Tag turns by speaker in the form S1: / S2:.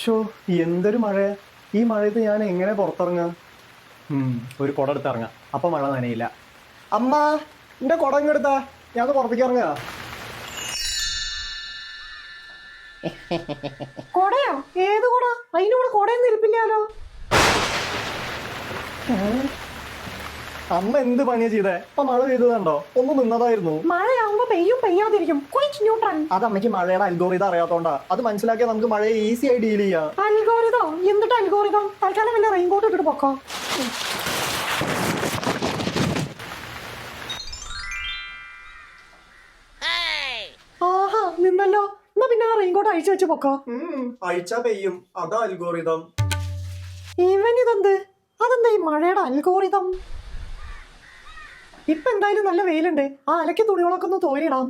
S1: Show എന്തൊരു മഴ! ഈ മഴയത്ത് ഞാൻ എങ്ങനെ പുറത്തിറങ്ങാം? ഒരു കുട എടുത്ത് ഇറങ്ങാം, അപ്പൊ മഴ നനയില്ല. അമ്മ, എന്റെ കുട ഇങ്ങെടുത്താ, ഞാൻ പുറത്തേക്ക് ഇറങ്ങാ.
S2: കൊടയോ? ഏത് കൊട? അതിനൂടെ കൊടയൊന്നും ഇരിപ്പില്ലാലോ.
S1: അമ്മ എന്ത് പണിയാ ചെയ്തേ? ഇപ്പൊ മഴ പെയ്തതുണ്ടോ? ഒന്ന് നിന്നതായിരുന്നു.
S2: മഴയാവുമ്പോ പെയ്യും പെയ്യാതിരിക്കും. Quite neutral.
S1: അത് അമ്മയ്ക്ക് മഴയുടെ അൽഗോറിതം അറിയാത്തോണ്ടാ. അത് മനസ്സിലാക്കിയാൽ നമുക്ക് മഴയെ ഈസി ആയി ഡീൽ ചെയ്യാം.
S2: അൽഗോരിതോ? എന്നിട്ട് അൽഗോരിതം? തൽക്കാലം വല്ല റെയിൻകോട്ട് ഇട്ടിട്ട് പൊക്കോ. ആഹാ, നിന്നല്ലോ. എന്നാ പിന്നെ ആ റെയിൻകോട്ട് അഴിച്ചു വെച്ച് പൊക്കോ.
S1: അഴിച്ചാ പെയ്യും, അതാ അൽഗോറിതം.
S2: ഇവനിതെന്ത്? അതെന്താ ഈ മഴയുടെ അൽഗോരിതം? ഇപ്പൊ എന്തായാലും നല്ല വെയിലുണ്ട്. ആ അലക്കി തുണികളൊക്കെ ഒന്ന് തോരിയിടാം.